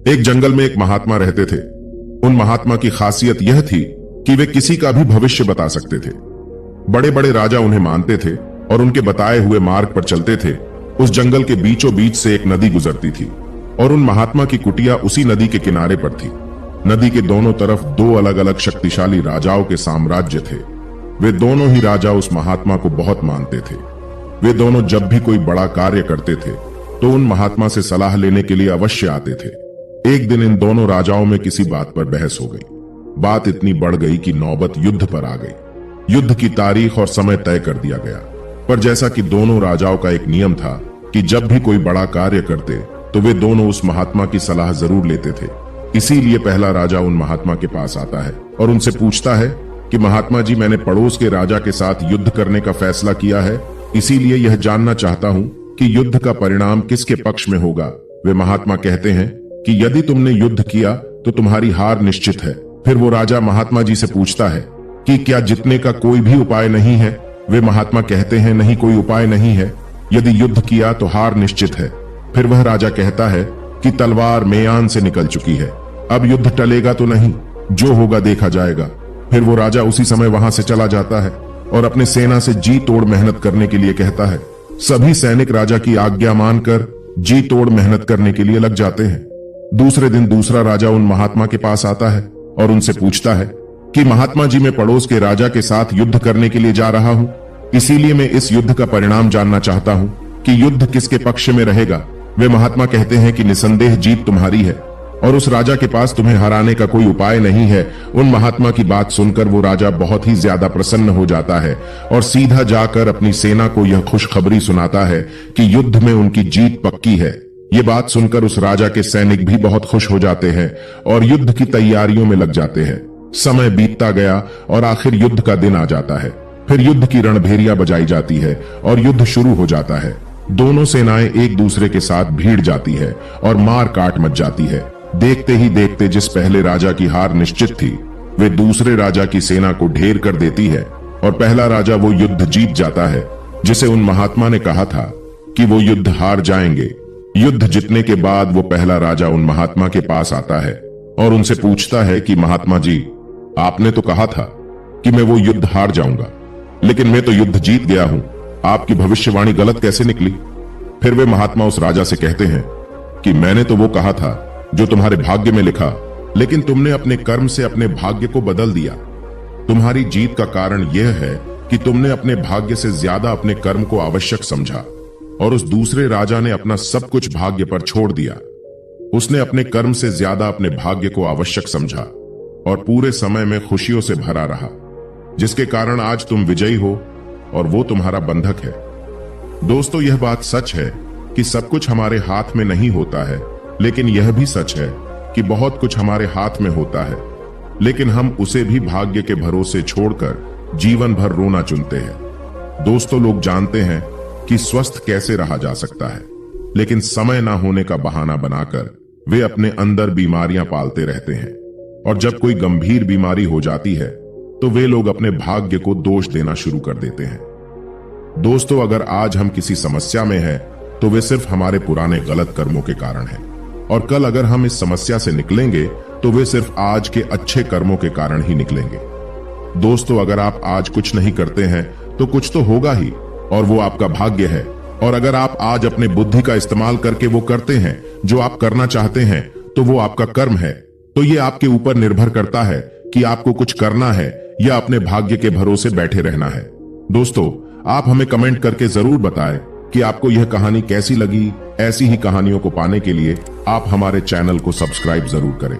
एक जंगल में एक महात्मा रहते थे। उन महात्मा की खासियत यह थी कि वे किसी का भी भविष्य बता सकते थे। बड़े बड़े राजा उन्हें मानते थे और उनके बताए हुए मार्ग पर चलते थे। उस जंगल के बीचों बीच से एक नदी गुजरती थी और उन महात्मा की कुटिया उसी नदी के किनारे पर थी। नदी के दोनों तरफ दो अलग अलग शक्तिशाली राजाओं के साम्राज्य थे। वे दोनों ही राजा उस महात्मा को बहुत मानते थे। वे दोनों जब भी कोई बड़ा कार्य करते थे तो उन महात्मा से सलाह लेने के लिए अवश्य आते थे। एक दिन इन दोनों राजाओं में किसी बात पर बहस हो गई। बात इतनी बढ़ गई कि नौबत युद्ध पर आ गई। युद्ध की तारीख और समय तय कर दिया गया। पर जैसा कि दोनों राजाओं का एक नियम था कि जब भी कोई बड़ा कार्य करते तो वे दोनों उस महात्मा की सलाह जरूर लेते थे। इसीलिए पहला राजा उन महात्मा के पास आता है और उनसे पूछता है कि महात्मा जी, मैंने पड़ोस के राजा के साथ युद्ध करने का फैसला किया है, इसीलिए यह जानना चाहता हूं कि युद्ध का परिणाम किसके पक्ष में होगा। वे महात्मा कहते हैं कि यदि तुमने युद्ध किया तो तुम्हारी हार निश्चित है। फिर वो राजा महात्मा जी से पूछता है कि क्या जीतने का कोई भी उपाय नहीं है। वे महात्मा कहते हैं नहीं, कोई उपाय नहीं है। यदि युद्ध किया तो हार निश्चित है। फिर वह राजा कहता है कि तलवार मेयान से निकल चुकी है, अब युद्ध टलेगा तो नहीं, जो होगा देखा जाएगा। फिर वो राजा उसी समय वहां से चला जाता है और अपने सेना से जी तोड़ मेहनत करने के लिए कहता है। सभी सैनिक राजा की आज्ञा मानकर जी तोड़ मेहनत करने के लिए लग जाते हैं। दूसरे दिन दूसरा राजा उन महात्मा के पास आता है और उनसे पूछता है कि महात्मा जी, मैं पड़ोस के राजा के साथ युद्ध करने के लिए जा रहा हूं, इसीलिए मैं इस युद्ध का परिणाम जानना चाहता हूं कि युद्ध किसके पक्ष में रहेगा। वे महात्मा कहते हैं कि निसंदेह जीत तुम्हारी है और उस राजा के पास तुम्हें हराने का कोई उपाय नहीं है। उन महात्मा की बात सुनकर वो राजा बहुत ही ज्यादा प्रसन्न हो जाता है और सीधा जाकर अपनी सेना को यह खुशखबरी सुनाता है कि युद्ध में उनकी जीत पक्की है। ये बात सुनकर उस राजा के सैनिक भी बहुत खुश हो जाते हैं और युद्ध की तैयारियों में लग जाते हैं। समय बीतता गया और आखिर युद्ध का दिन आ जाता है। फिर युद्ध की रणभेरियां बजाई जाती है और युद्ध शुरू हो जाता है। दोनों सेनाएं एक दूसरे के साथ भीड़ जाती है और मार काट मच जाती है। देखते ही देखते जिस पहले राजा की हार निश्चित थी, वे दूसरे राजा की सेना को ढेर कर देती है और पहला राजा वो युद्ध जीत जाता है जिसे उन महात्मा ने कहा था कि वो युद्ध हार जाएंगे। युद्ध जीतने के बाद वो पहला राजा उन महात्मा के पास आता है और उनसे पूछता है कि महात्मा जी, आपने तो कहा था कि मैं वो युद्ध हार जाऊंगा, लेकिन मैं तो युद्ध जीत गया हूं। आपकी भविष्यवाणी गलत कैसे निकली? फिर वे महात्मा उस राजा से कहते हैं कि मैंने तो वो कहा था जो तुम्हारे भाग्य में लिखा, लेकिन तुमने अपने कर्म से अपने भाग्य को बदल दिया। तुम्हारी जीत का कारण यह है कि तुमने अपने भाग्य से ज्यादा अपने कर्म को आवश्यक समझा और उस दूसरे राजा ने अपना सब कुछ भाग्य पर छोड़ दिया। उसने अपने कर्म से ज्यादा अपने भाग्य को आवश्यक समझा और पूरे समय में खुशियों से भरा रहा, जिसके कारण आज तुम विजयी हो और वो तुम्हारा बंधक है। दोस्तों, यह बात सच है कि सब कुछ हमारे हाथ में नहीं होता है, लेकिन यह भी सच है कि बहुत कुछ हमारे हाथ में होता है, लेकिन हम उसे भी भाग्य के भरोसे छोड़कर जीवन भर रोना चुनते हैं। दोस्तों, लोग जानते हैं कि स्वस्थ कैसे रहा जा सकता है, लेकिन समय ना होने का बहाना बनाकर वे अपने अंदर बीमारियां पालते रहते हैं और जब कोई गंभीर बीमारी हो जाती है तो वे लोग अपने भाग्य को दोष देना शुरू कर देते हैं। दोस्तों, अगर आज हम किसी समस्या में हैं तो वे सिर्फ हमारे पुराने गलत कर्मों के कारण हैं और कल अगर हम इस समस्या से निकलेंगे तो वे सिर्फ आज के अच्छे कर्मों के कारण ही निकलेंगे। दोस्तों, अगर आप आज कुछ नहीं करते हैं तो कुछ तो होगा ही और वो आपका भाग्य है। और अगर आप आज अपने बुद्धि का इस्तेमाल करके वो करते हैं जो आप करना चाहते हैं तो वो आपका कर्म है। तो ये आपके ऊपर निर्भर करता है कि आपको कुछ करना है या अपने भाग्य के भरोसे बैठे रहना है। दोस्तों, आप हमें कमेंट करके जरूर बताएं कि आपको यह कहानी कैसी लगी। ऐसी ही कहानियों को पाने के लिए आप हमारे चैनल को सब्सक्राइब जरूर करें।